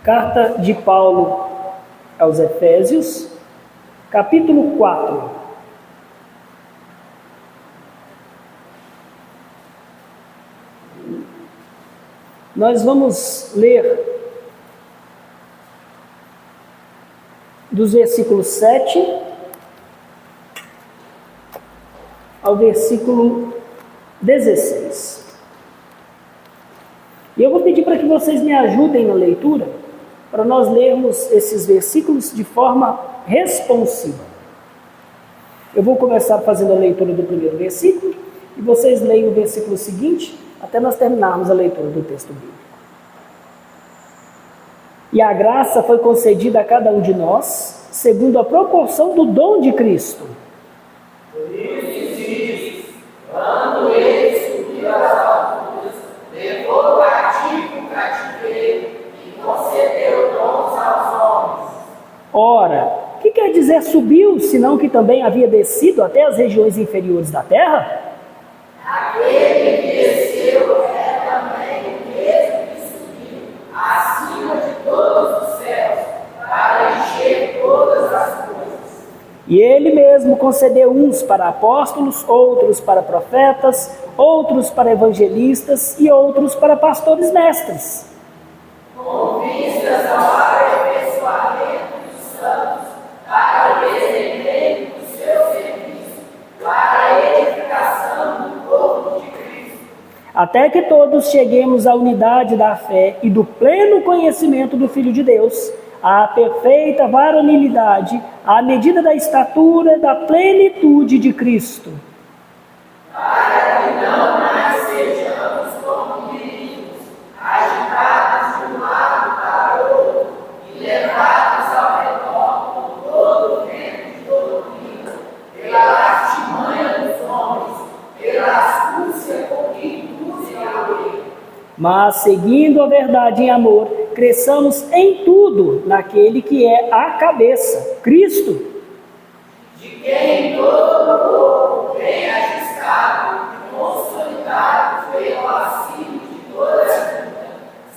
Carta de Paulo aos Efésios, capítulo 4. Nós vamos ler dos versículos 7 ao versículo 16. E eu vou pedir para que vocês me ajudem na leitura, para nós lermos esses versículos de forma responsiva. Eu vou começar fazendo a leitura do primeiro versículo, e vocês leem o versículo seguinte, até nós terminarmos a leitura do texto bíblico. E a graça foi concedida a cada um de nós, segundo a proporção do dom de Cristo. Por isso diz, quando ele subiu às alturas, levou o cativo cativeiro e concedeu dons aos homens. Ora, o que quer dizer subiu, senão que também havia descido até as regiões inferiores da terra? Aquele que desceu é também o mesmo que subiu acima de todos os céus, para encher todas as coisas. E ele mesmo concedeu uns para apóstolos, outros para profetas, outros para evangelistas e outros para pastores mestres. Com vistas ao aperfeiçoamento dos santos, para o desempenho do seu serviço, para a edificação do corpo de Cristo. Até que todos cheguemos à unidade da fé e do pleno conhecimento do Filho de Deus, à perfeita varonilidade, à medida da estatura da plenitude de Cristo. Para que não mais sejamos como meninos, agitados de um lado para o outro e levados ao redor por todo o vento de doutrina, pela artimanha dos homens, pela astúcia com que induzem ao erro. Mas, seguindo a verdade em amor, cresçamos em tudo naquele que é a cabeça, Cristo, De quem todo o corpo bem ajustado e consolidado pelo auxílio de toda a junta,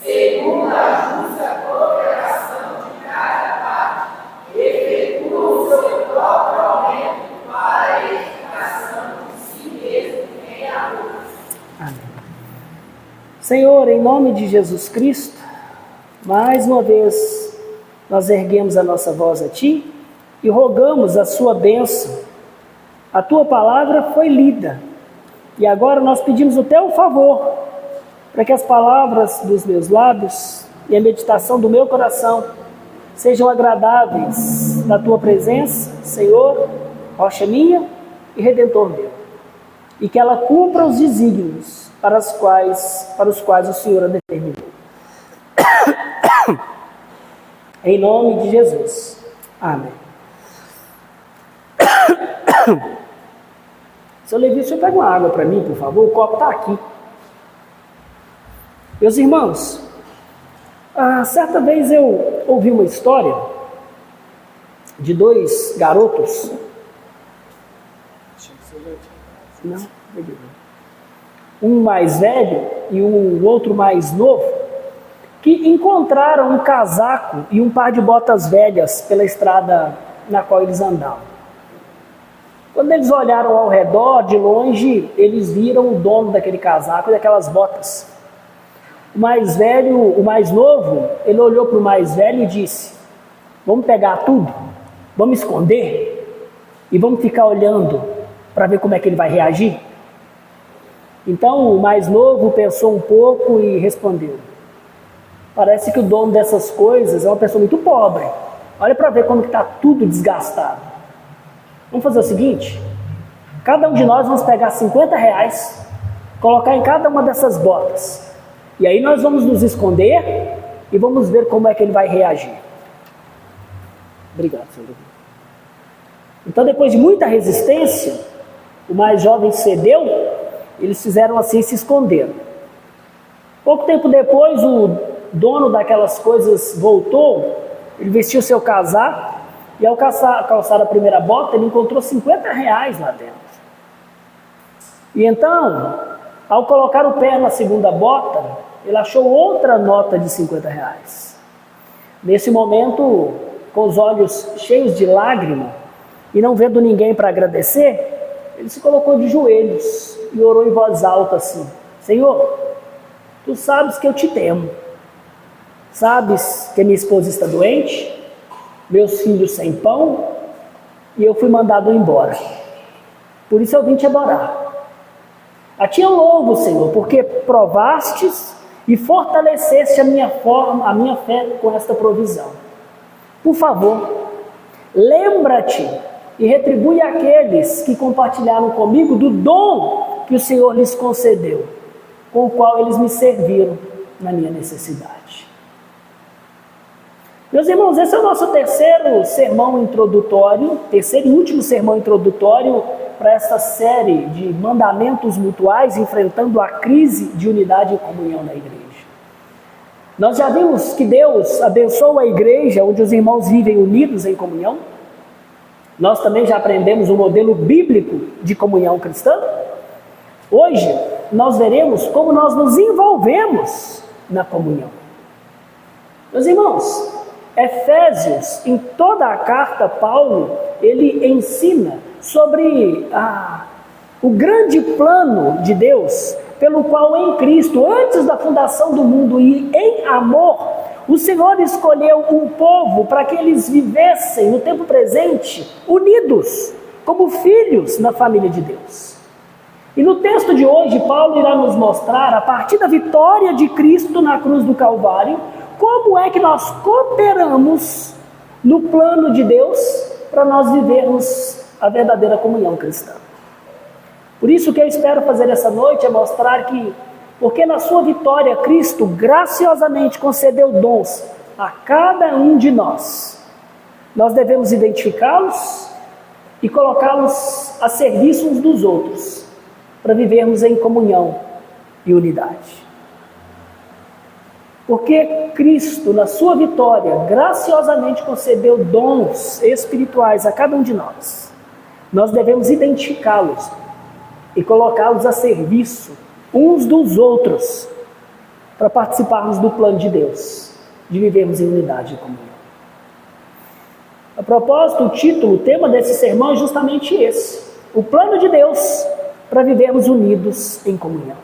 segundo a justa cooperação de cada parte, efetua o seu próprio aumento para a edificação de si mesmo em amor. Amém. Senhor, em nome de Jesus Cristo, mais uma vez nós erguemos a nossa voz a Ti e rogamos a Sua bênção. A Tua palavra foi lida e agora nós pedimos o Teu favor para que as palavras dos meus lábios e a meditação do meu coração sejam agradáveis na Tua presença, Senhor, rocha minha e Redentor meu, e que ela cumpra os desígnios para os quais o Senhor a determinou. Em nome de Jesus. Amém. Seu Levi, você pega uma água para mim, por favor? O copo está aqui. Meus irmãos, certa vez eu ouvi uma história de dois garotos. Não, um mais velho e um outro mais novo, que encontraram um casaco e um par de botas velhas pela estrada na qual eles andavam. Quando eles olharam ao redor, de longe, eles viram o dono daquele casaco e daquelas botas. O mais velho, o mais novo, ele olhou para o mais velho e disse: vamos pegar tudo, vamos esconder e vamos ficar olhando para ver como é que ele vai reagir. Então o mais novo pensou um pouco e respondeu: parece que o dono dessas coisas é uma pessoa muito pobre. Olha para ver como está tudo desgastado. Vamos fazer o seguinte: cada um de nós vamos pegar R$50, colocar em cada uma dessas botas. E aí nós vamos nos esconder e vamos ver como é que ele vai reagir. Obrigado, senhor. Então, depois de muita resistência, o mais jovem cedeu, eles fizeram assim e se esconderam. Pouco tempo depois, o dono daquelas coisas voltou, ele vestiu seu casaco, e ao calçar a primeira bota, ele encontrou R$50 lá dentro. E então, ao colocar o pé na segunda bota, ele achou outra nota de R$50. Nesse momento, com os olhos cheios de lágrima e não vendo ninguém para agradecer, ele se colocou de joelhos e orou em voz alta assim: Senhor, tu sabes que eu te temo, sabes que minha esposa está doente, meus filhos sem pão e eu fui mandado embora, por isso eu vim te adorar. A ti eu louvo, Senhor, porque provastes e fortaleceste a minha fé com esta provisão. Por favor, lembra-te e retribui àqueles que compartilharam comigo do dom que o Senhor lhes concedeu, com o qual eles me serviram na minha necessidade. Meus irmãos, esse é o nosso terceiro e último sermão introdutório para esta série de mandamentos mutuais, enfrentando a crise de unidade e comunhão na igreja. Nós já vimos que Deus abençoa a igreja onde os irmãos vivem unidos em comunhão. Nós também já aprendemos o modelo bíblico de comunhão cristã. Hoje nós veremos como nós nos envolvemos na comunhão. Meus irmãos, Efésios, em toda a carta, Paulo, ele ensina sobre o grande plano de Deus, pelo qual em Cristo, antes da fundação do mundo e em amor, o Senhor escolheu um povo para que eles vivessem no tempo presente, unidos, como filhos na família de Deus. E no texto de hoje, Paulo irá nos mostrar, a partir da vitória de Cristo na cruz do Calvário, como é que nós cooperamos no plano de Deus para nós vivermos a verdadeira comunhão cristã. Por isso que eu espero fazer essa noite é mostrar que, porque na sua vitória Cristo graciosamente concedeu dons a cada um de nós, nós devemos identificá-los e colocá-los a serviço uns dos outros, para vivermos em comunhão e unidade. Porque Cristo, na sua vitória, graciosamente concedeu dons espirituais a cada um de nós. Nós devemos identificá-los e colocá-los a serviço uns dos outros para participarmos do plano de Deus, de vivermos em unidade e comunhão. A propósito, o título, o tema desse sermão é justamente esse: o plano de Deus para vivermos unidos em comunhão.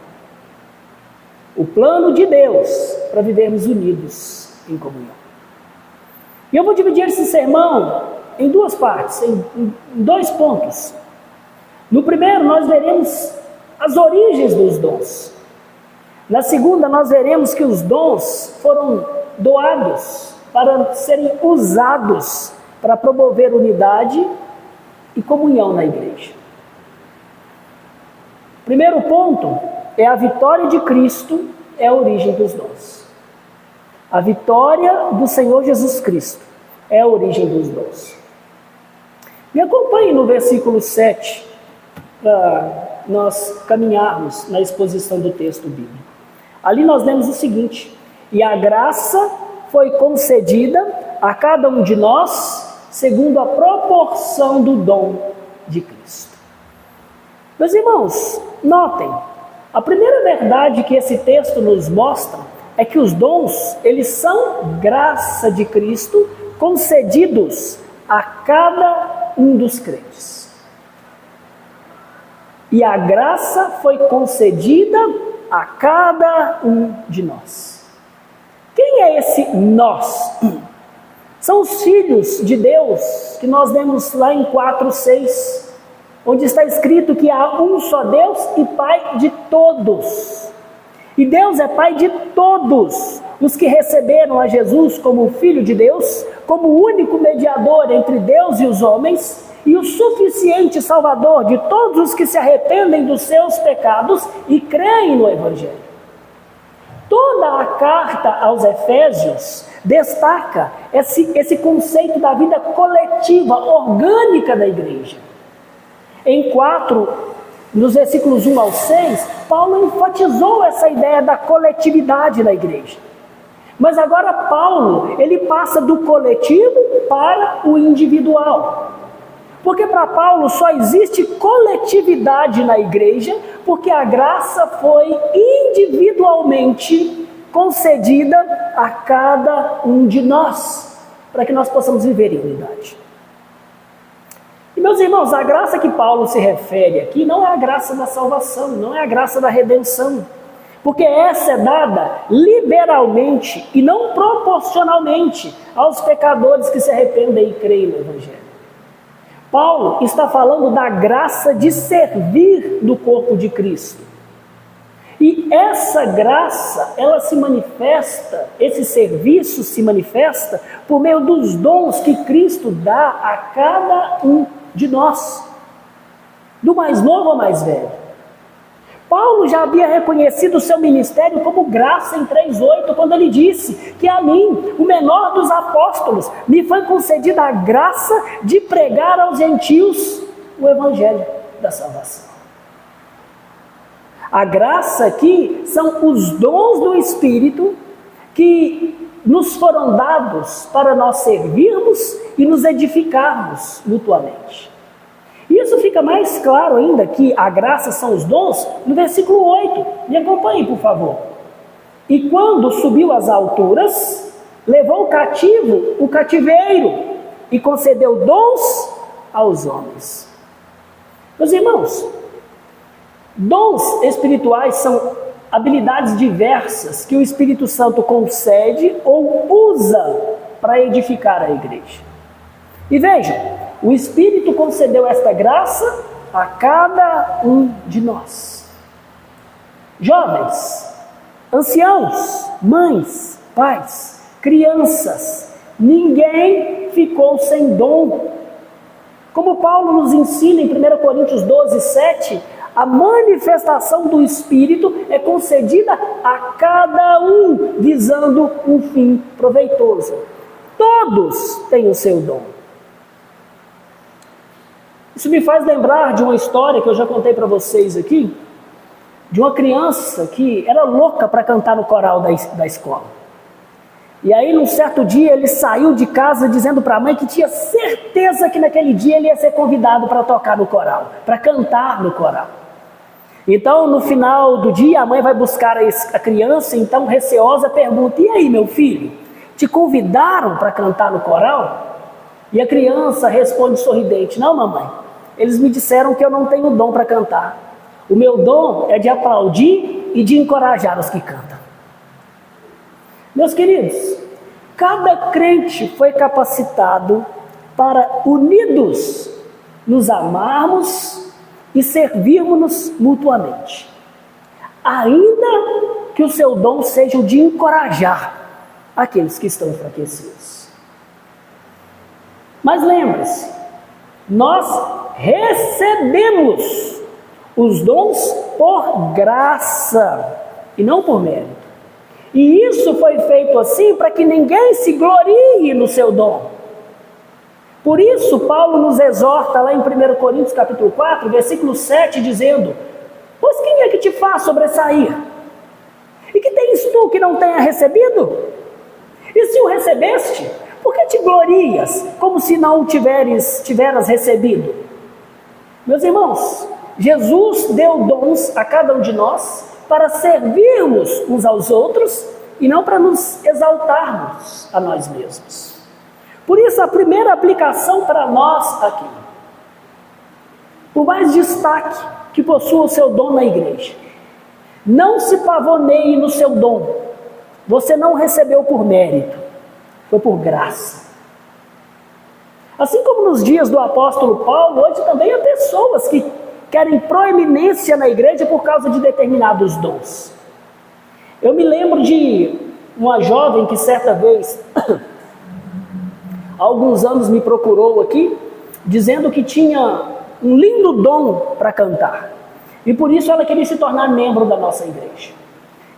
O plano de Deus para vivermos unidos em comunhão. E eu vou dividir esse sermão em duas partes, em dois pontos. No primeiro, nós veremos as origens dos dons. Na segunda, nós veremos que os dons foram doados para serem usados para promover unidade e comunhão na igreja. Primeiro ponto é a vitória de Cristo, é a origem dos dons. A vitória do Senhor Jesus Cristo é a origem dos dons. Me acompanhe no versículo 7, para nós caminharmos na exposição do texto bíblico. Ali nós lemos o seguinte: e a graça foi concedida a cada um de nós, segundo a proporção do dom de Cristo. Meus irmãos, notem, a primeira verdade que esse texto nos mostra é que os dons, eles são graça de Cristo, concedidos a cada um dos crentes. E a graça foi concedida a cada um de nós. Quem é esse nós? São os filhos de Deus, que nós vemos lá em 4:6, onde está escrito que há um só Deus e Pai de todos. E Deus é Pai de todos os que receberam a Jesus como Filho de Deus, como o único mediador entre Deus e os homens, e o suficiente Salvador de todos os que se arrependem dos seus pecados e creem no Evangelho. Toda a carta aos Efésios destaca esse conceito da vida coletiva, orgânica da igreja. Em 4, nos versículos 1 ao 6, Paulo enfatizou essa ideia da coletividade na igreja. Mas agora Paulo, ele passa do coletivo para o individual. Porque para Paulo só existe coletividade na igreja, porque a graça foi individualmente concedida a cada um de nós, para que nós possamos viver em unidade. E meus irmãos, a graça que Paulo se refere aqui não é a graça da salvação, não é a graça da redenção, porque essa é dada liberalmente e não proporcionalmente aos pecadores que se arrependem e creem no Evangelho. Paulo está falando da graça de servir no corpo de Cristo. E essa graça, ela se manifesta, esse serviço se manifesta por meio dos dons que Cristo dá a cada um de nós, do mais novo ao mais velho. Paulo já havia reconhecido o seu ministério como graça em 3,8, quando ele disse que a mim, o menor dos apóstolos, me foi concedida a graça de pregar aos gentios o evangelho da salvação. A graça aqui são os dons do Espírito que nos foram dados para nós servirmos e nos edificarmos mutuamente. Isso fica mais claro ainda que a graça são os dons no versículo 8. Me acompanhe, por favor. E quando subiu às alturas, levou cativo o cativeiro e concedeu dons aos homens. Meus irmãos, dons espirituais são habilidades diversas que o Espírito Santo concede ou usa para edificar a igreja. E vejam, o Espírito concedeu esta graça a cada um de nós. Jovens, anciãos, mães, pais, crianças, ninguém ficou sem dom. Como Paulo nos ensina em 1 Coríntios 12, 7, a manifestação do Espírito é concedida a cada um, visando um fim proveitoso. Todos têm o seu dom. Isso me faz lembrar de uma história que eu já contei para vocês aqui, de uma criança que era louca para cantar no coral da escola. E aí, num certo dia, ele saiu de casa dizendo para a mãe que tinha certeza que naquele dia ele ia ser convidado para tocar no coral, para cantar no coral. Então, no final do dia, a mãe vai buscar a criança, então, receosa, pergunta: e aí, meu filho, te convidaram para cantar no coral? E a criança responde sorridente: não, mamãe, eles me disseram que eu não tenho dom para cantar. O meu dom é de aplaudir e de encorajar os que cantam. Meus queridos, cada crente foi capacitado para, unidos, nos amarmos e servirmos-nos mutuamente, ainda que o seu dom seja o de encorajar aqueles que estão enfraquecidos. Mas lembre-se, nós recebemos os dons por graça e não por mérito. E isso foi feito assim para que ninguém se glorie no seu dom. Por isso Paulo nos exorta lá em 1 Coríntios capítulo 4, versículo 7, dizendo: pois quem é que te faz sobressair? E que tens tu que não tenha recebido? E se o recebeste, por que te glorias como se não o tiveras recebido? Meus irmãos, Jesus deu dons a cada um de nós para servirmos uns aos outros e não para nos exaltarmos a nós mesmos. Por isso, a primeira aplicação para nós aqui: por mais destaque que possua o seu dom na igreja, não se pavoneie no seu dom. Você não recebeu por mérito, foi por graça. Assim como nos dias do apóstolo Paulo, hoje também há pessoas que querem proeminência na igreja por causa de determinados dons. Eu me lembro de uma jovem que certa vez, há alguns anos, me procurou aqui, dizendo que tinha um lindo dom para cantar. E por isso ela queria se tornar membro da nossa igreja.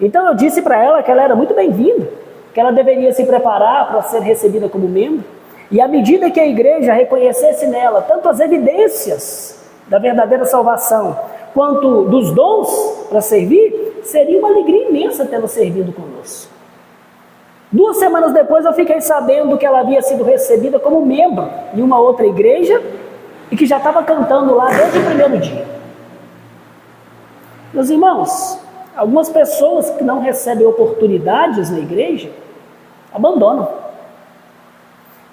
Então eu disse para ela que ela era muito bem-vinda, que ela deveria se preparar para ser recebida como membro. E à medida que a igreja reconhecesse nela tanto as evidências da verdadeira salvação, quanto dos dons para servir, seria uma alegria imensa tê-la servido conosco. 2 semanas depois eu fiquei sabendo que ela havia sido recebida como membro em uma outra igreja e que já estava cantando lá desde o primeiro dia. Meus irmãos, Algumas pessoas que não recebem oportunidades na igreja, abandonam.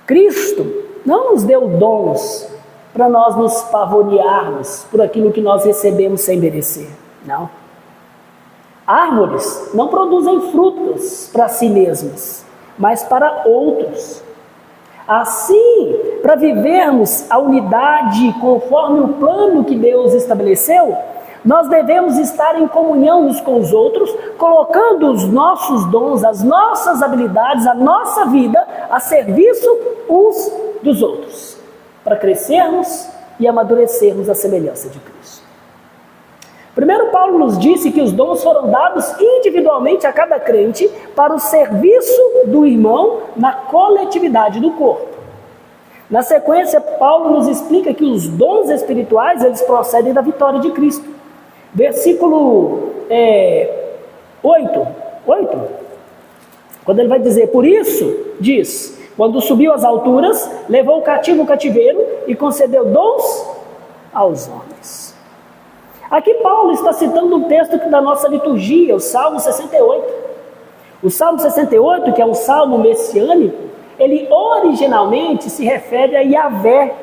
Cristo não nos deu dons para nós nos pavonearmos por aquilo que nós recebemos sem merecer. Não. Árvores não produzem frutos para si mesmas, mas para outros. Assim, para vivermos a unidade conforme o plano que Deus estabeleceu, nós devemos estar em comunhão uns com os outros, colocando os nossos dons, as nossas habilidades, a nossa vida a serviço uns dos outros, para crescermos e amadurecermos a semelhança de Cristo. Primeiro, Paulo nos disse que os dons foram dados individualmente a cada crente para o serviço do irmão na coletividade do corpo. Na sequência, Paulo nos explica que os dons espirituais, eles procedem da vitória de Cristo. Versículo 8, quando ele vai dizer, por isso, diz, quando subiu às alturas, levou o cativo o cativeiro e concedeu dons aos homens. Aqui Paulo está citando um texto da nossa liturgia, o Salmo 68. O Salmo 68, que é um salmo messiânico, ele originalmente se refere a Yahvé,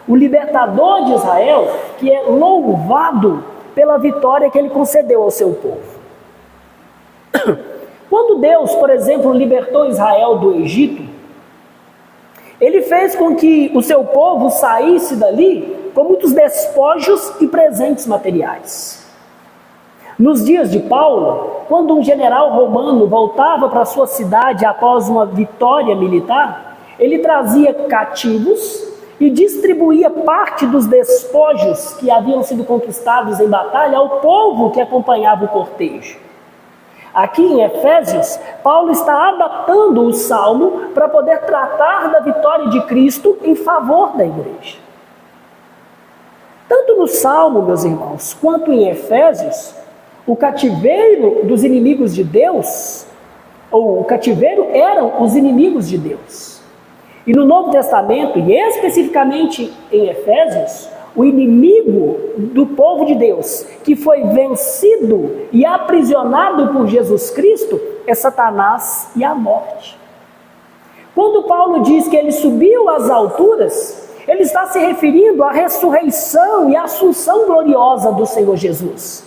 o libertador de Israel, que é louvado pela vitória que ele concedeu ao seu povo. Quando Deus, por exemplo, libertou Israel do Egito, ele fez com que o seu povo saísse dali com muitos despojos e presentes materiais. Nos dias de Paulo, quando um general romano voltava para sua cidade após uma vitória militar, ele trazia cativos e distribuía parte dos despojos que haviam sido conquistados em batalha ao povo que acompanhava o cortejo. Aqui em Efésios, Paulo está adaptando o Salmo para poder tratar da vitória de Cristo em favor da igreja. Tanto no Salmo, meus irmãos, quanto em Efésios, o cativeiro dos inimigos de Deus, ou o cativeiro eram os inimigos de Deus. E no Novo Testamento, e especificamente em Efésios, o inimigo do povo de Deus, que foi vencido e aprisionado por Jesus Cristo, é Satanás e a morte. Quando Paulo diz que ele subiu às alturas, ele está se referindo à ressurreição e à assunção gloriosa do Senhor Jesus.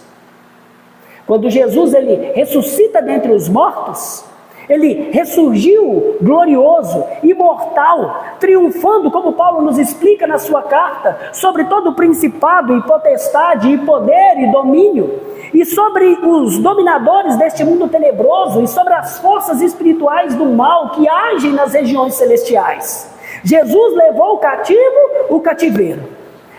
Quando Jesus ele ressuscita dentre os mortos, ele ressurgiu glorioso, imortal, triunfando, como Paulo nos explica na sua carta, sobre todo o principado e potestade e poder e domínio, e sobre os dominadores deste mundo tenebroso, e sobre as forças espirituais do mal que agem nas regiões celestiais. Jesus levou cativo o cativeiro.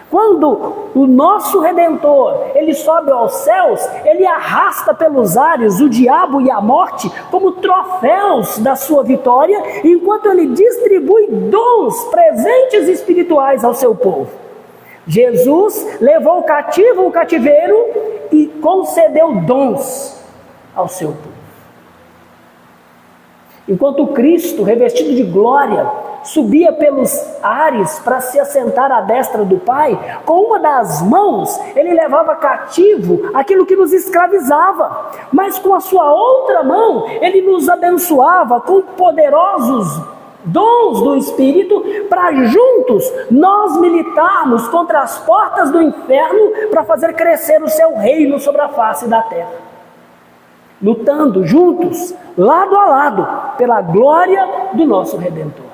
Quando o nosso Redentor, ele sobe aos céus, ele arrasta pelos ares o diabo e a morte como troféus da sua vitória, enquanto ele distribui dons, presentes espirituais ao seu povo. Jesus levou cativo o cativeiro e concedeu dons ao seu povo. Enquanto Cristo, revestido de glória, subia pelos ares para se assentar à destra do Pai, com uma das mãos ele levava cativo aquilo que nos escravizava, mas com a sua outra mão ele nos abençoava com poderosos dons do Espírito, para juntos nós militarmos contra as portas do inferno, para fazer crescer o seu reino sobre a face da terra, lutando juntos, lado a lado, pela glória do nosso Redentor.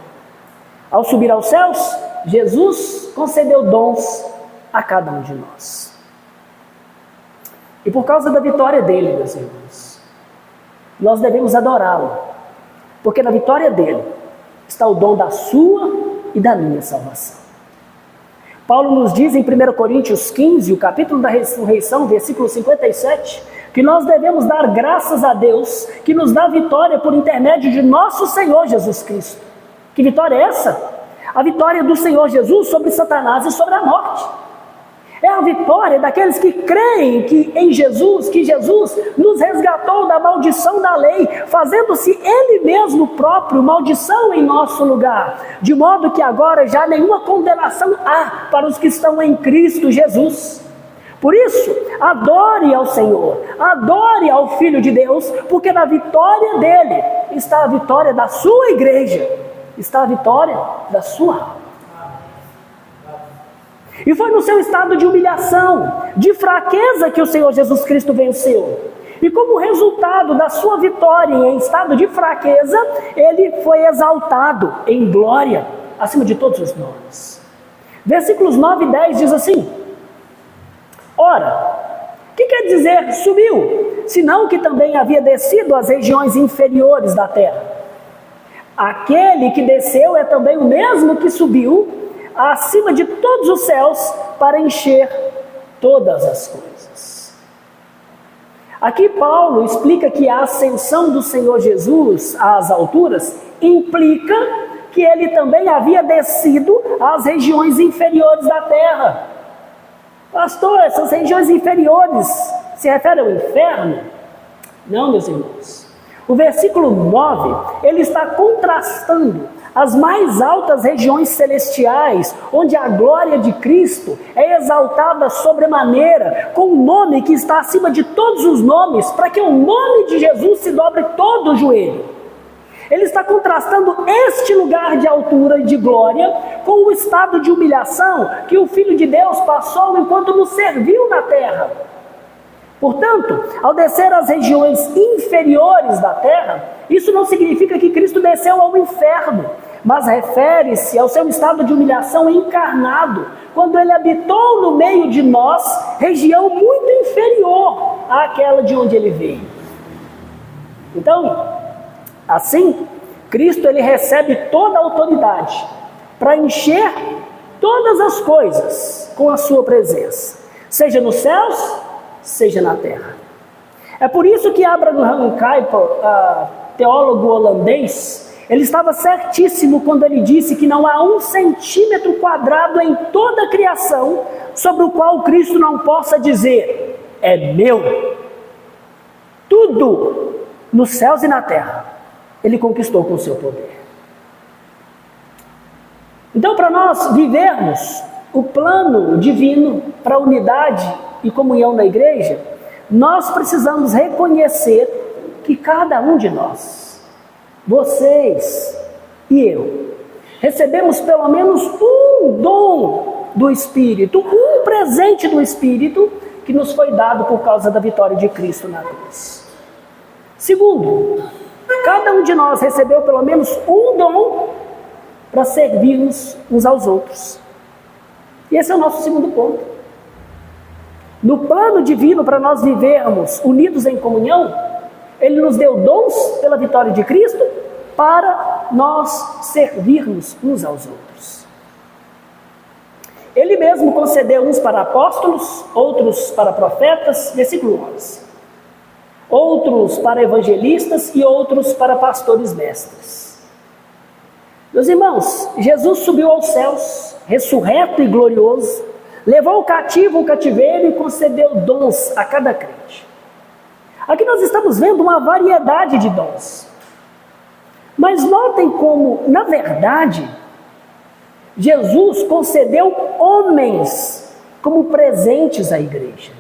Ao subir aos céus, Jesus concedeu dons a cada um de nós. E por causa da vitória dele, meus irmãos, nós devemos adorá-lo, porque na vitória dele está o dom da sua e da minha salvação. Paulo nos diz em 1 Coríntios 15, o capítulo da ressurreição, versículo 57, que nós devemos dar graças a Deus, que nos dá vitória por intermédio de nosso Senhor Jesus Cristo. Que vitória é essa? A vitória do Senhor Jesus sobre Satanás e sobre a morte. É a vitória daqueles que creem em Jesus, que Jesus nos resgatou da maldição da lei, fazendo-se Ele mesmo próprio maldição em nosso lugar, de modo que agora já nenhuma condenação há para os que estão em Cristo Jesus. Por isso, adore ao Senhor, adore ao Filho de Deus, porque na vitória dele está a vitória da sua igreja, está a vitória da sua alma. E foi no seu estado de humilhação, de fraqueza, que o Senhor Jesus Cristo venceu. E como resultado da sua vitória em estado de fraqueza, ele foi exaltado em glória, acima de todos os nomes. Versículos 9 e 10 diz assim: ora, o que quer dizer subiu? Senão que também havia descido às regiões inferiores da terra. Aquele que desceu é também o mesmo que subiu acima de todos os céus para encher todas as coisas. Aqui Paulo explica que a ascensão do Senhor Jesus às alturas implica que ele também havia descido às regiões inferiores da terra. Pastor, essas regiões inferiores se referem ao inferno? Não, meus irmãos. O versículo 9, ele está contrastando as mais altas regiões celestiais, onde a glória de Cristo é exaltada sobremaneira, com um nome que está acima de todos os nomes, para que o nome de Jesus se dobre todo o joelho. Ele está contrastando este lugar de altura e de glória com o estado de humilhação que o Filho de Deus passou enquanto nos serviu na terra. Portanto, ao descer às regiões inferiores da terra, isso não significa que Cristo desceu ao inferno, mas refere-se ao seu estado de humilhação encarnado, quando ele habitou no meio de nós, região muito inferior àquela de onde ele veio. Então, assim, Cristo ele recebe toda a autoridade para encher todas as coisas com a sua presença, seja nos céus, seja na terra. É por isso que Abraham Kuyper, teólogo holandês, ele estava certíssimo quando ele disse que não há 1 centímetro quadrado em toda a criação sobre o qual Cristo não possa dizer: é meu. Tudo nos céus e na terra ele conquistou com o seu poder. Então, para nós vivermos o plano divino para a unidade e comunhão da igreja, nós precisamos reconhecer que cada um de nós, vocês e eu, recebemos pelo menos um dom do Espírito, um presente do Espírito que nos foi dado por causa da vitória de Cristo na cruz. Segundo, cada um de nós recebeu pelo menos um dom para servirmos uns aos outros. E esse é o nosso segundo ponto. No plano divino para nós vivermos unidos em comunhão, Ele nos deu dons pela vitória de Cristo para nós servirmos uns aos outros. Ele mesmo concedeu uns para apóstolos, outros para profetas, versículo 11. Outros para evangelistas e outros para pastores mestres. Meus irmãos, Jesus subiu aos céus, ressurreto e glorioso, levou o cativo o cativeiro e concedeu dons a cada crente. Aqui nós estamos vendo uma variedade de dons. Mas notem como, na verdade, Jesus concedeu homens como presentes à igreja.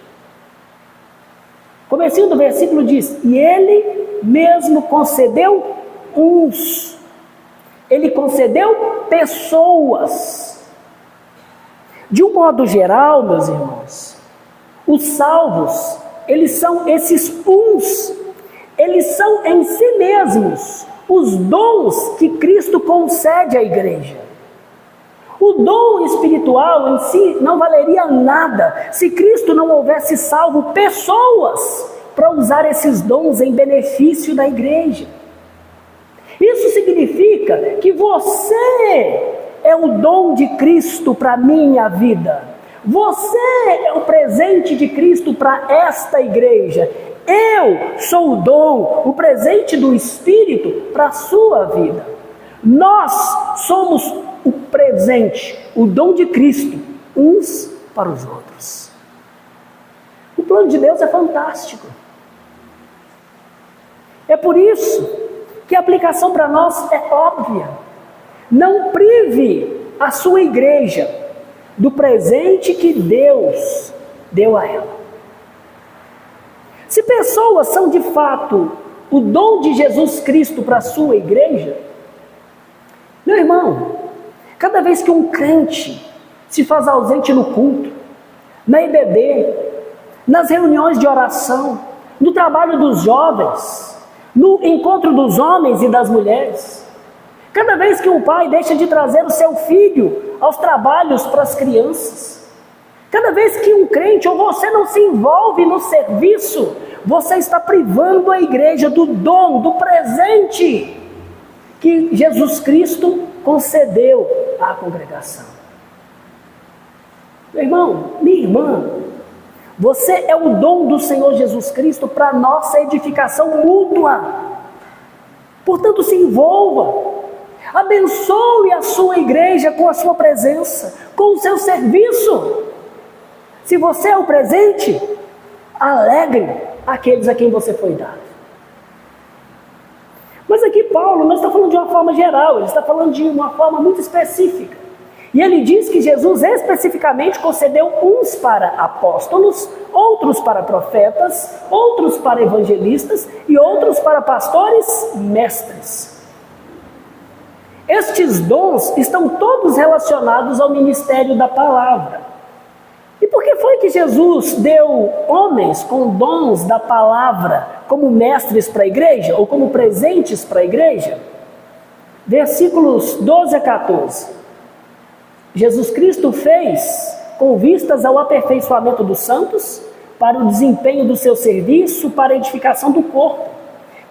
O comecinho do versículo diz: e Ele mesmo concedeu uns. Ele concedeu pessoas. De um modo geral, meus irmãos, os salvos, eles são esses uns, eles são em si mesmos os dons que Cristo concede à igreja. O dom espiritual em si não valeria nada se Cristo não houvesse salvo pessoas para usar esses dons em benefício da igreja. Isso significa que você é o dom de Cristo para a minha vida. Você é o presente de Cristo para esta igreja. Eu sou o dom, o presente do Espírito para a sua vida. Nós somos o presente, o dom de Cristo, uns para os outros. O plano de Deus é fantástico. É por isso que a aplicação para nós é óbvia. Não prive a sua igreja do presente que Deus deu a ela. Se pessoas são de fato o dom de Jesus Cristo para a sua igreja, meu irmão, cada vez que um crente se faz ausente no culto, na IBD, nas reuniões de oração, no trabalho dos jovens, no encontro dos homens e das mulheres, cada vez que um pai deixa de trazer o seu filho aos trabalhos para as crianças, cada vez que um crente ou você não se envolve no serviço, você está privando a igreja do dom, do presente que Jesus Cristo concedeu à congregação. Meu irmão, minha irmã, você é o dom do Senhor Jesus Cristo para a nossa edificação mútua. Portanto, se envolva, abençoe a sua igreja com a sua presença, com o seu serviço. Se você é o presente, alegre aqueles a quem você foi dado. Mas aqui Paulo não está falando de uma forma geral, ele está falando de uma forma muito específica. E ele diz que Jesus especificamente concedeu uns para apóstolos, outros para profetas, outros para evangelistas e outros para pastores mestres. Estes dons estão todos relacionados ao ministério da palavra. E por que foi que Jesus deu homens com dons da palavra como mestres para a igreja, ou como presentes para a igreja? Versículos 12 a 14. Jesus Cristo fez com vistas ao aperfeiçoamento dos santos, para o desempenho do seu serviço, para a edificação do corpo,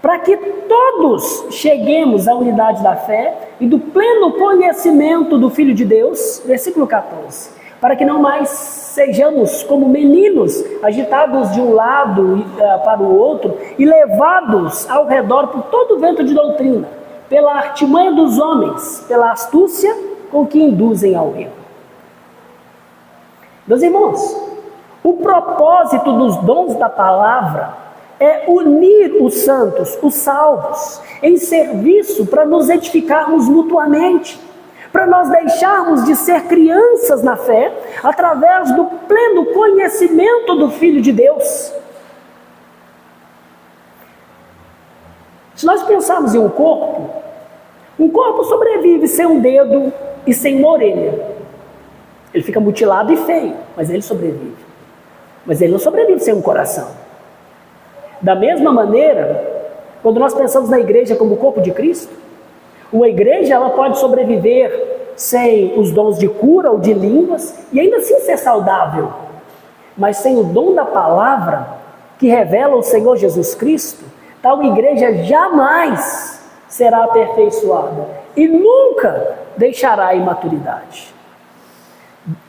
para que todos cheguemos à unidade da fé e do pleno conhecimento do Filho de Deus, versículo 14, para que não mais sejamos como meninos, agitados de um lado para o outro e levados ao redor por todo o vento de doutrina, pela artimanha dos homens, pela astúcia com que induzem ao erro. Meus irmãos, o propósito dos dons da palavra é unir os santos, os salvos, em serviço para nos edificarmos mutuamente, para nós deixarmos de ser crianças na fé, através do pleno conhecimento do Filho de Deus. Se nós pensarmos em um corpo sobrevive sem um dedo e sem uma orelha. Ele fica mutilado e feio, mas ele sobrevive. Mas ele não sobrevive sem um coração. Da mesma maneira, quando nós pensamos na igreja como o corpo de Cristo, uma igreja ela pode sobreviver sem os dons de cura ou de línguas e ainda assim ser saudável. Mas sem o dom da palavra, que revela o Senhor Jesus Cristo, tal igreja jamais será aperfeiçoada e nunca deixará a imaturidade.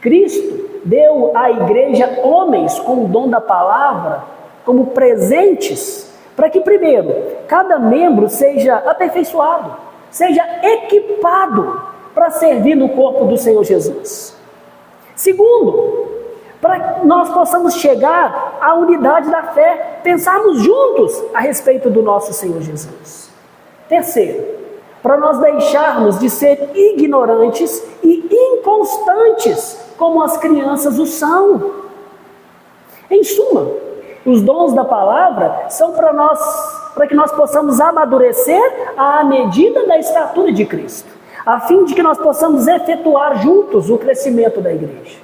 Cristo deu à igreja homens com o dom da palavra como presentes, para que primeiro, cada membro seja aperfeiçoado, seja equipado para servir no corpo do Senhor Jesus. Segundo, para que nós possamos chegar à unidade da fé, pensarmos juntos a respeito do nosso Senhor Jesus. Terceiro, para nós deixarmos de ser ignorantes e inconstantes, como as crianças o são. Em suma, os dons da palavra são para que nós possamos amadurecer à medida da estatura de Cristo, a fim de que nós possamos efetuar juntos o crescimento da igreja.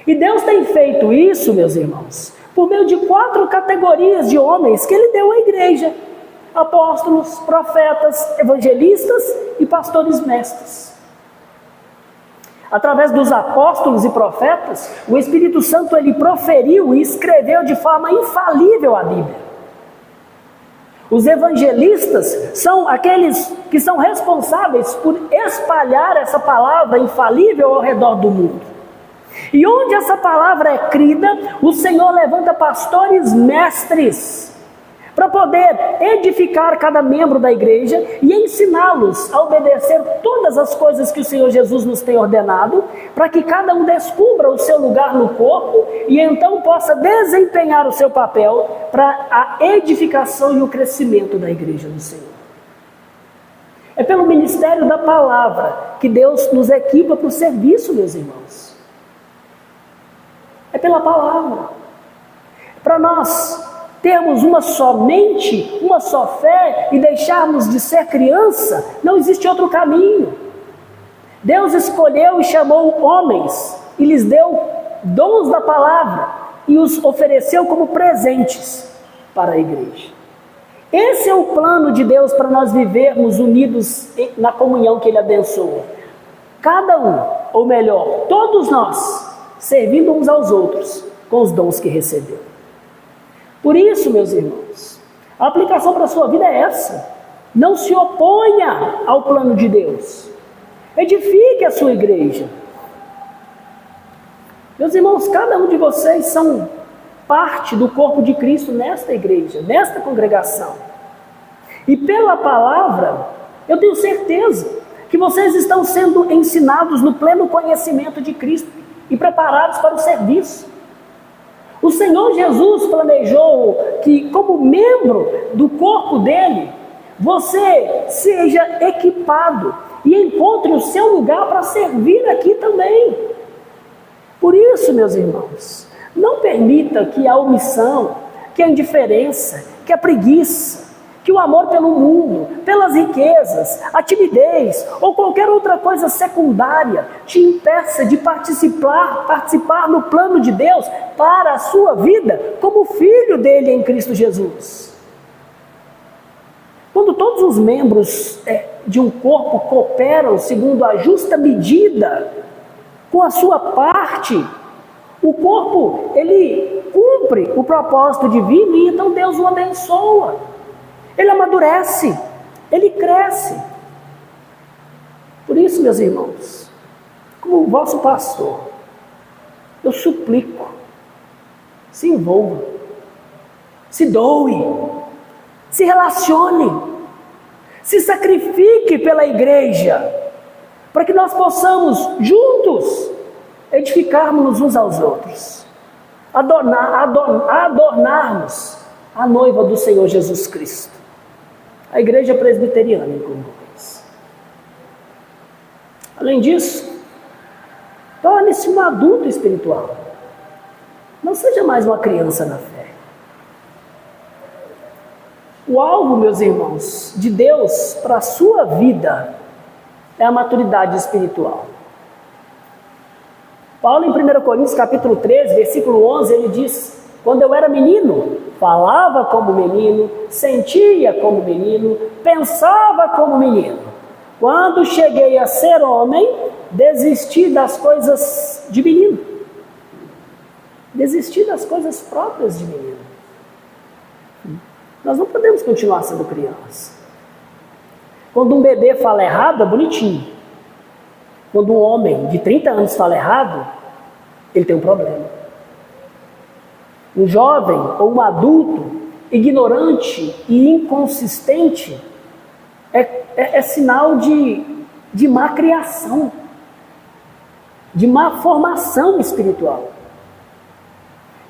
E Deus tem feito isso, meus irmãos, por meio de 4 categorias de homens que Ele deu à igreja: apóstolos, profetas, evangelistas e pastores mestres. Através dos apóstolos e profetas, o Espírito Santo ele proferiu e escreveu de forma infalível a Bíblia. Os evangelistas são aqueles que são responsáveis por espalhar essa palavra infalível ao redor do mundo. E onde essa palavra é crida, o Senhor levanta pastores mestres para poder edificar cada membro da igreja e ensiná-los a obedecer todas as coisas que o Senhor Jesus nos tem ordenado, para que cada um descubra o seu lugar no corpo e então possa desempenhar o seu papel para a edificação e o crescimento da igreja do Senhor. É pelo ministério da palavra que Deus nos equipa para o serviço, meus irmãos. É pela palavra. Para nós termos uma só mente, uma só fé e deixarmos de ser criança, não existe outro caminho. Deus escolheu e chamou homens e lhes deu dons da palavra e os ofereceu como presentes para a igreja. Esse é o plano de Deus para nós vivermos unidos na comunhão que Ele abençoa. Cada um, ou melhor, todos nós, servindo uns aos outros com os dons que recebeu. Por isso, meus irmãos, a aplicação para a sua vida é essa. Não se oponha ao plano de Deus. Edifique a sua igreja. Meus irmãos, cada um de vocês são parte do corpo de Cristo nesta igreja, nesta congregação. E pela palavra, eu tenho certeza que vocês estão sendo ensinados no pleno conhecimento de Cristo e preparados para o serviço. O Senhor Jesus planejou que, como membro do corpo dele, você seja equipado e encontre o seu lugar para servir aqui também. Por isso, meus irmãos, não permita que a omissão, que a indiferença, que a preguiça, que o amor pelo mundo, pelas riquezas, a timidez ou qualquer outra coisa secundária te impeça de participar no plano de Deus para a sua vida como filho dele em Cristo Jesus. Quando todos os membros de um corpo cooperam segundo a justa medida, com a sua parte, o corpo, ele cumpre o propósito divino e então Deus o abençoa. Ele amadurece, ele cresce. Por isso, meus irmãos, como vosso pastor, eu suplico, se envolva, se doe, se relacione, se sacrifique pela igreja, para que nós possamos juntos edificarmos uns aos outros, adornarmos a noiva do Senhor Jesus Cristo, a igreja presbiteriana em Congonhas. Além disso, torne-se um adulto espiritual. Não seja mais uma criança na fé. O alvo, meus irmãos, de Deus para a sua vida é a maturidade espiritual. Paulo, em 1 Coríntios capítulo 13, versículo 11, ele diz: quando eu era menino, falava como menino, sentia como menino, pensava como menino. Quando cheguei a ser homem, desisti das coisas de menino. Desisti das coisas próprias de menino. Nós não podemos continuar sendo criança. Quando um bebê fala errado, é bonitinho. Quando um homem de 30 anos fala errado, ele tem um problema. Um jovem ou um adulto ignorante e inconsistente é sinal de má criação, de má formação espiritual.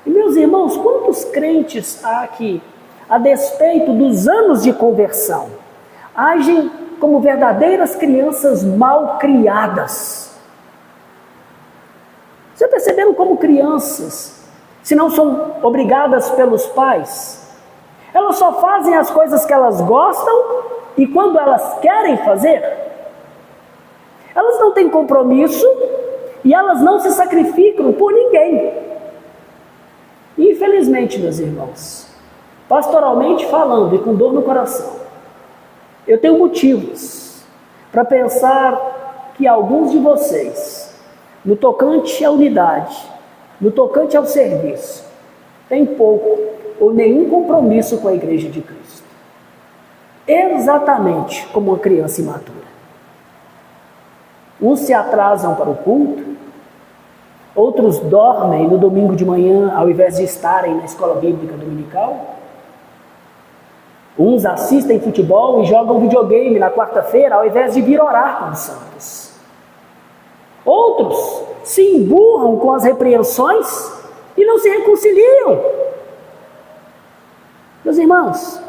E meus irmãos, quantos crentes há que, a despeito dos anos de conversão, agem como verdadeiras crianças mal criadas? Vocês perceberam como crianças, se não são obrigadas pelos pais, elas só fazem as coisas que elas gostam e quando elas querem fazer? Elas não têm compromisso e elas não se sacrificam por ninguém. Infelizmente, meus irmãos, pastoralmente falando e com dor no coração, eu tenho motivos para pensar que alguns de vocês, no tocante à unidade, no tocante ao serviço, têm pouco ou nenhum compromisso com a igreja de Cristo. Exatamente como uma criança imatura. Uns se atrasam para o culto, outros dormem no domingo de manhã ao invés de estarem na escola bíblica dominical. Uns assistem futebol e jogam videogame na quarta-feira ao invés de vir orar com os santos. Outros se emburram com as repreensões e não se reconciliam. Meus irmãos,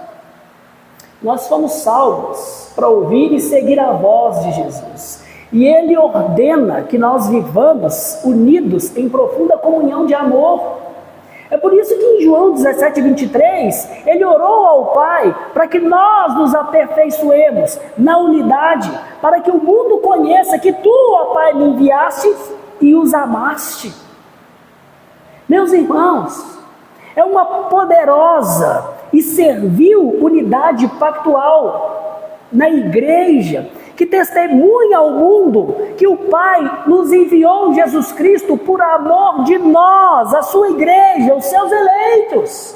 nós fomos salvos para ouvir e seguir a voz de Jesus. E Ele ordena que nós vivamos unidos em profunda comunhão de amor. É por isso que em João 17:23, Ele orou ao Pai para que nós nos aperfeiçoemos na unidade, para que o mundo conheça que Tu, ó Pai, me enviaste e os amaste. Meus irmãos, é uma poderosa e servil unidade pactual na igreja, que testemunha ao mundo que o Pai nos enviou Jesus Cristo por amor de nós, a sua igreja, os seus eleitos.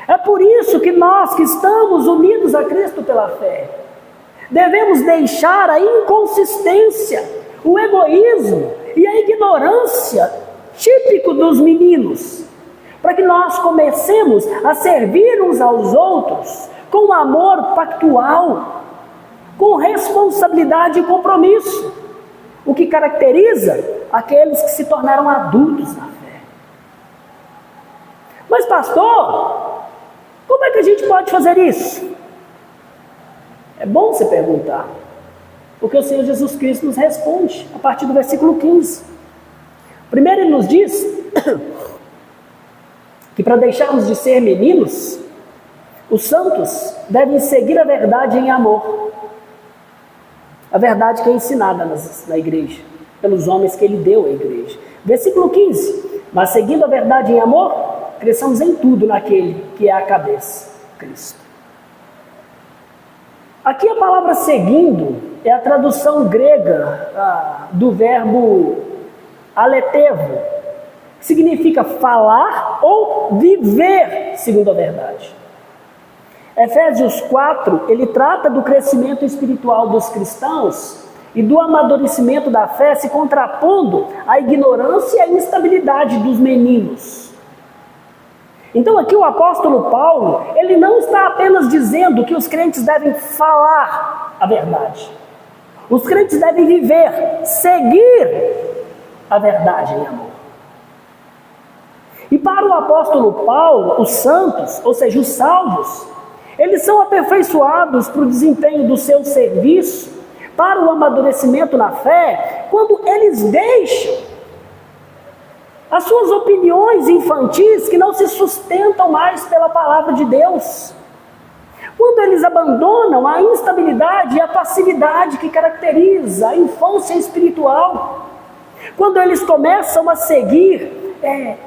É por isso que nós que estamos unidos a Cristo pela fé, devemos deixar a inconsistência, o egoísmo e a ignorância típico dos meninos, para que nós comecemos a servir uns aos outros com amor pactual, com responsabilidade e compromisso, o que caracteriza aqueles que se tornaram adultos na fé. Mas pastor, como é que a gente pode fazer isso? É bom você perguntar, porque o Senhor Jesus Cristo nos responde a partir do versículo 15. Primeiro Ele nos diz que para deixarmos de ser meninos, os santos devem seguir a verdade em amor. A verdade que é ensinada na igreja, pelos homens que Ele deu à igreja. Versículo 15. Mas seguindo a verdade em amor, cresçamos em tudo naquele que é a cabeça, Cristo. Aqui a palavra seguindo é a tradução grega do verbo aletevo, que significa falar ou viver segundo a verdade. Efésios 4, ele trata do crescimento espiritual dos cristãos e do amadurecimento da fé, se contrapondo à ignorância e à instabilidade dos meninos. Então aqui o apóstolo Paulo, ele não está apenas dizendo que os crentes devem falar a verdade. Os crentes devem viver, seguir a verdade em amor. E para o apóstolo Paulo, os santos, ou seja, os salvos, eles são aperfeiçoados para o desempenho do seu serviço, para o amadurecimento na fé, quando eles deixam as suas opiniões infantis que não se sustentam mais pela palavra de Deus. Quando eles abandonam a instabilidade e a passividade que caracteriza a infância espiritual. Quando eles começam a seguir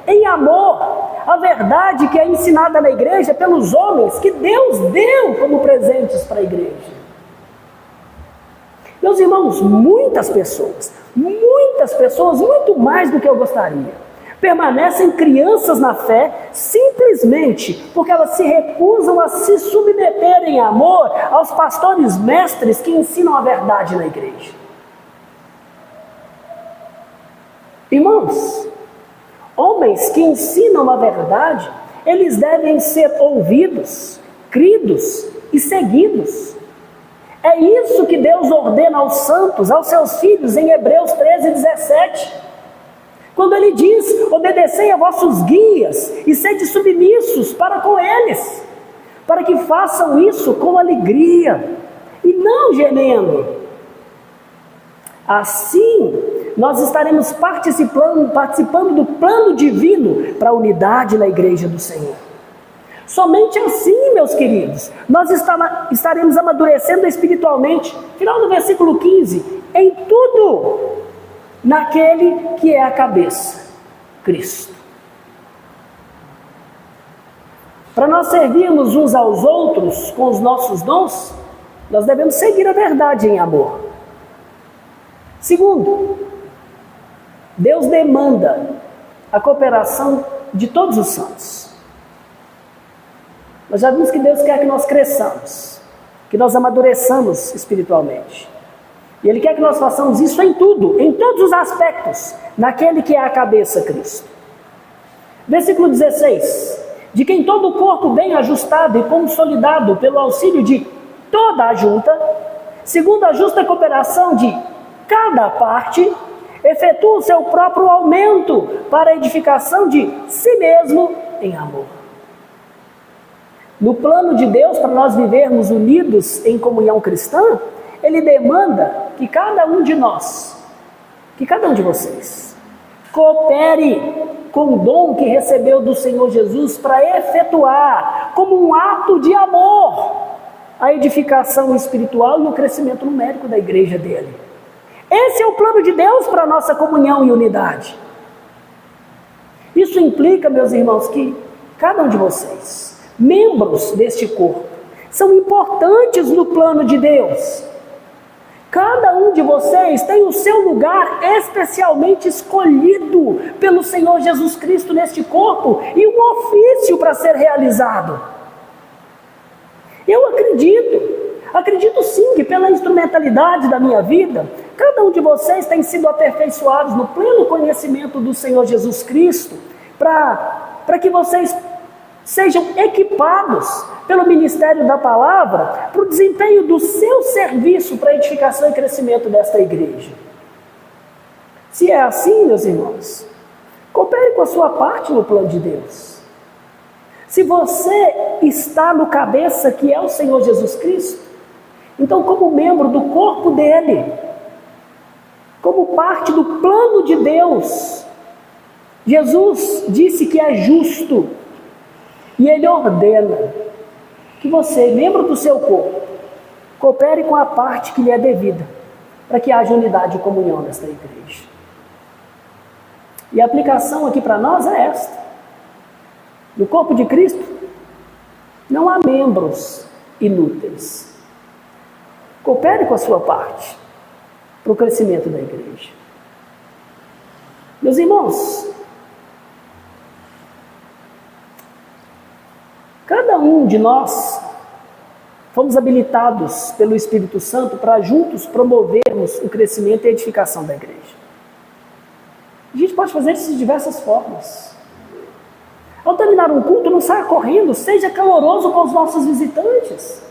em amor a verdade que é ensinada na igreja pelos homens que Deus deu como presentes para a igreja. Meus irmãos, muitas pessoas, muito mais do que eu gostaria, permanecem crianças na fé simplesmente porque elas se recusam a se submeter em amor aos pastores mestres que ensinam a verdade na igreja. Irmãos, homens que ensinam a verdade, eles devem ser ouvidos, cridos e seguidos. É isso que Deus ordena aos santos, aos seus filhos, em Hebreus 13:17. Quando Ele diz, obedecei a vossos guias e sede submissos para com eles, para que façam isso com alegria e não gemendo. Assim, nós estaremos participando do plano divino para a unidade na igreja do Senhor. Somente assim, meus queridos, nós estaremos amadurecendo espiritualmente. Final do versículo 15, em tudo, naquele que é a cabeça, Cristo. Para nós servirmos uns aos outros com os nossos dons, nós devemos seguir a verdade em amor. Segundo, Deus demanda a cooperação de todos os santos. Nós já vimos que Deus quer que nós cresçamos, que nós amadureçamos espiritualmente. E Ele quer que nós façamos isso em tudo, em todos os aspectos, naquele que é a cabeça, Cristo. Versículo 16. De quem todo o corpo bem ajustado e consolidado pelo auxílio de toda a junta, segundo a justa cooperação de cada parte, efetua o seu próprio aumento para a edificação de si mesmo em amor. No plano de Deus, para nós vivermos unidos em comunhão cristã, ele demanda que cada um de nós, que cada um de vocês, coopere com o dom que recebeu do Senhor Jesus para efetuar, como um ato de amor, a edificação espiritual e o crescimento numérico da igreja dele. Esse é o plano de Deus para a nossa comunhão e unidade. Isso implica, meus irmãos, que cada um de vocês, membros deste corpo, são importantes no plano de Deus. Cada um de vocês tem o seu lugar especialmente escolhido pelo Senhor Jesus Cristo neste corpo e um ofício para ser realizado. Eu acredito sim que pela instrumentalidade da minha vida, cada um de vocês tem sido aperfeiçoados no pleno conhecimento do Senhor Jesus Cristo, para que vocês sejam equipados pelo ministério da palavra para o desempenho do seu serviço para a edificação e crescimento desta igreja. Se é assim, meus irmãos, coopere com a sua parte no plano de Deus. Se você está no cabeça que é o Senhor Jesus Cristo, então como membro do corpo dele, como parte do plano de Deus, Jesus disse que é justo e ele ordena que você, membro do seu corpo, coopere com a parte que lhe é devida, para que haja unidade e comunhão nesta igreja. E a aplicação aqui para nós é esta: no corpo de Cristo não há membros inúteis. Coopere com a sua parte para o crescimento da igreja. Meus irmãos, cada um de nós fomos habilitados pelo Espírito Santo para juntos promovermos o crescimento e a edificação da igreja. A gente pode fazer isso de diversas formas. Ao terminar um culto, não saia correndo, seja caloroso com os nossos visitantes.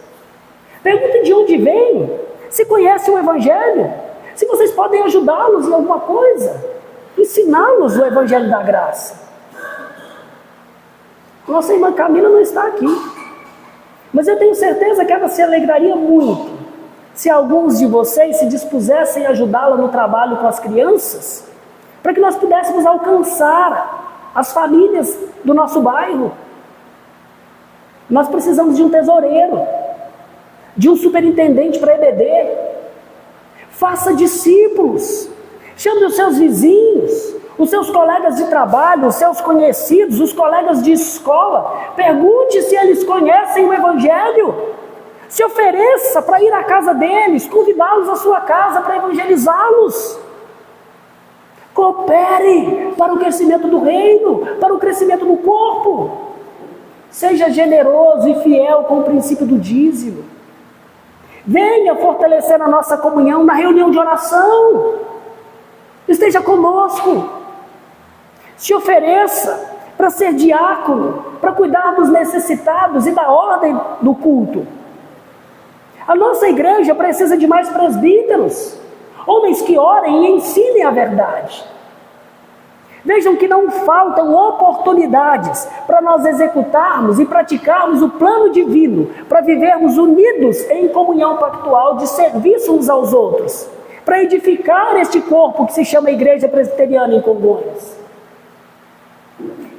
Pergunte de onde vem, se conhecem o Evangelho, se vocês podem ajudá-los em alguma coisa, ensiná-los o Evangelho da graça. Nossa irmã Camila não está aqui, mas eu tenho certeza que ela se alegraria muito se alguns de vocês se dispusessem a ajudá-la no trabalho com as crianças, para que nós pudéssemos alcançar as famílias do nosso bairro. Nós precisamos de um tesoureiro, de um superintendente para EBD. Faça discípulos, chame os seus vizinhos, os seus colegas de trabalho, os seus conhecidos, os colegas de escola. Pergunte se eles conhecem o Evangelho. Se ofereça para ir à casa deles, convidá-los à sua casa para evangelizá-los. Coopere para o crescimento do reino, para o crescimento do corpo. Seja generoso e fiel com o princípio do dízimo. Venha fortalecer a nossa comunhão na reunião de oração. Esteja conosco. Se ofereça para ser diácono, para cuidar dos necessitados e da ordem do culto. A nossa igreja precisa de mais presbíteros, homens que orem e ensinem a verdade. Vejam que não faltam oportunidades para nós executarmos e praticarmos o plano divino, para vivermos unidos em comunhão pactual de serviço uns aos outros, para edificar este corpo que se chama Igreja Presbiteriana em Congonhas.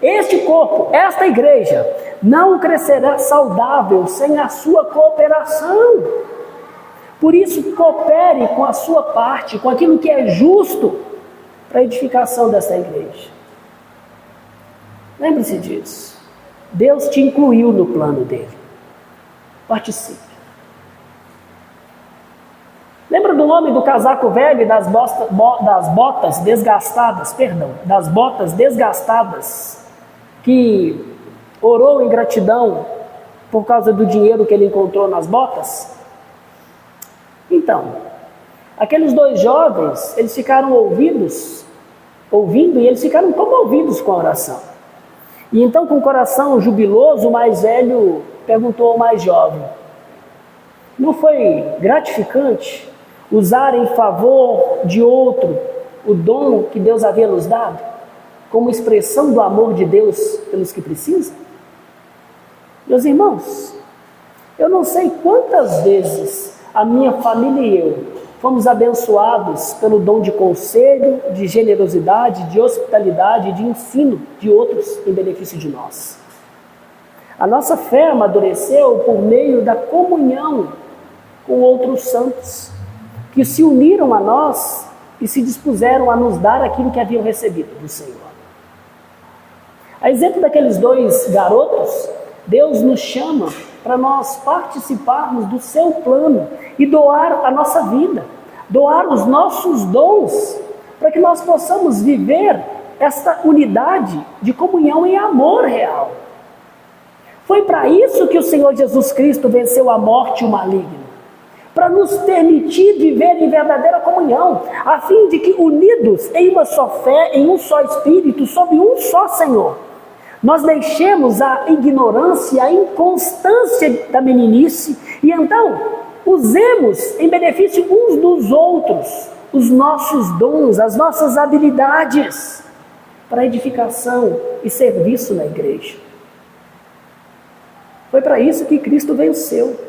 Este corpo, esta igreja, não crescerá saudável sem a sua cooperação. Por isso, coopere com a sua parte, com aquilo que é justo, para a edificação dessa igreja. Lembre-se disso. Deus te incluiu no plano dele. Participe. Lembra do homem do casaco velho e das botas desgastadas, que orou em gratidão por causa do dinheiro que ele encontrou nas botas? Então, aqueles dois jovens, eles ficaram ouvindo e eles ficaram comovidos com a oração. E então, com o coração jubiloso, o mais velho perguntou ao mais jovem: não foi gratificante usar em favor de outro o dom que Deus havia nos dado, como expressão do amor de Deus pelos que precisam? Meus irmãos, eu não sei quantas vezes a minha família e eu fomos abençoados pelo dom de conselho, de generosidade, de hospitalidade, de ensino de outros em benefício de nós. A nossa fé amadureceu por meio da comunhão com outros santos, que se uniram a nós e se dispuseram a nos dar aquilo que haviam recebido do Senhor. A exemplo daqueles 2 garotos, Deus nos chama para nós participarmos do seu plano e doar a nossa vida, doar os nossos dons, para que nós possamos viver esta unidade de comunhão em amor real. Foi para isso que o Senhor Jesus Cristo venceu a morte e o maligno, para nos permitir viver em verdadeira comunhão, a fim de que, unidos em uma só fé, em um só Espírito, sob um só Senhor, nós deixemos a ignorância, a inconstância da meninice e então usemos em benefício uns dos outros os nossos dons, as nossas habilidades para edificação e serviço na igreja. Foi para isso que Cristo venceu.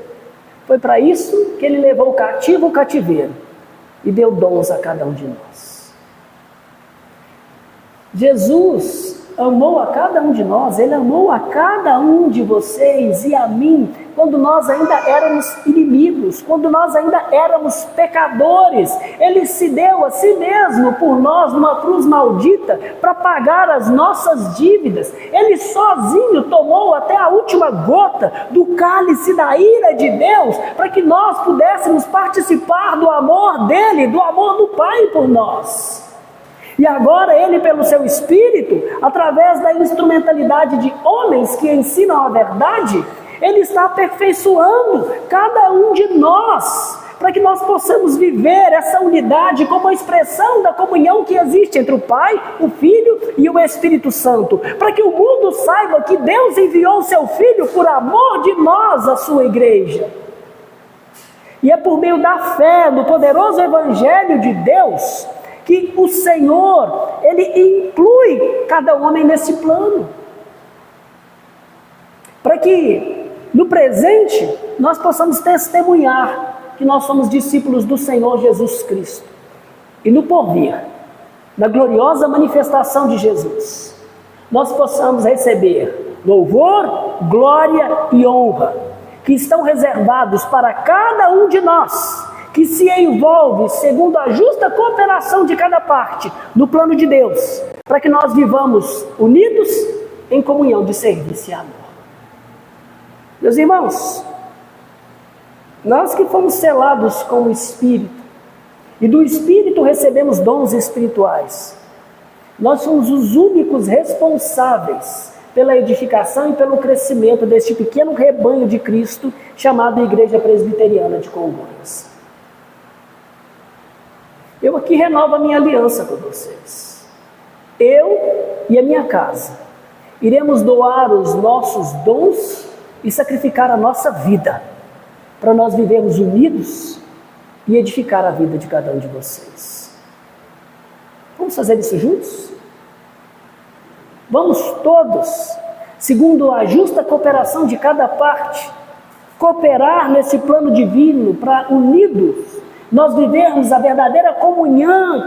Foi para isso que Ele levou o cativo ao cativeiro e deu dons a cada um de nós. Jesus amou a cada um de nós, Ele amou a cada um de vocês e a mim, quando nós ainda éramos inimigos, quando nós ainda éramos pecadores. Ele se deu a si mesmo por nós numa cruz maldita para pagar as nossas dívidas. Ele sozinho tomou até a última gota do cálice da ira de Deus para que nós pudéssemos participar do amor dele, do amor do Pai por nós. E agora Ele, pelo seu Espírito, através da instrumentalidade de homens que ensinam a verdade, Ele está aperfeiçoando cada um de nós, para que nós possamos viver essa unidade como a expressão da comunhão que existe entre o Pai, o Filho e o Espírito Santo, para que o mundo saiba que Deus enviou o seu Filho por amor de nós, a sua igreja. E é por meio da fé no poderoso Evangelho de Deus que o Senhor, Ele inclui cada homem nesse plano, para que no presente nós possamos testemunhar que nós somos discípulos do Senhor Jesus Cristo, e no porvir, na gloriosa manifestação de Jesus, nós possamos receber louvor, glória e honra, que estão reservados para cada um de nós, que se envolve segundo a justa cooperação de cada parte no plano de Deus, para que nós vivamos unidos em comunhão de serviço e amor. Meus irmãos, nós que fomos selados com o Espírito, e do Espírito recebemos dons espirituais, nós somos os únicos responsáveis pela edificação e pelo crescimento deste pequeno rebanho de Cristo, chamado Igreja Presbiteriana de Congonhas. Eu aqui renovo a minha aliança com vocês. Eu e a minha casa iremos doar os nossos dons e sacrificar a nossa vida, para nós vivermos unidos e edificar a vida de cada um de vocês. Vamos fazer isso juntos? Vamos todos, segundo a justa cooperação de cada parte, cooperar nesse plano divino para, unidos, nós vivermos a verdadeira comunhão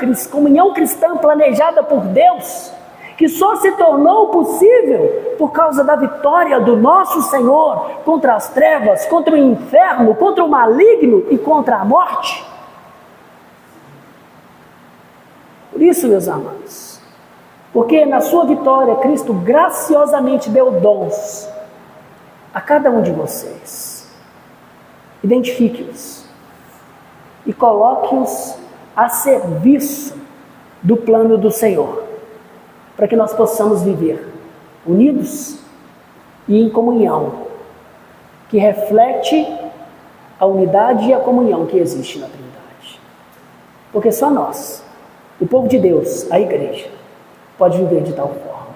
cristã planejada por Deus, que só se tornou possível por causa da vitória do nosso Senhor contra as trevas, contra o inferno, contra o maligno e contra a morte. Por isso, meus amados, porque na sua vitória Cristo graciosamente deu dons a cada um de vocês. Identifique-os e coloque-os a serviço do plano do Senhor, para que nós possamos viver unidos e em comunhão, que reflete a unidade e a comunhão que existe na Trindade. Porque só nós, o povo de Deus, a igreja, pode viver de tal forma.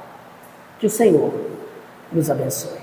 Que o Senhor nos abençoe.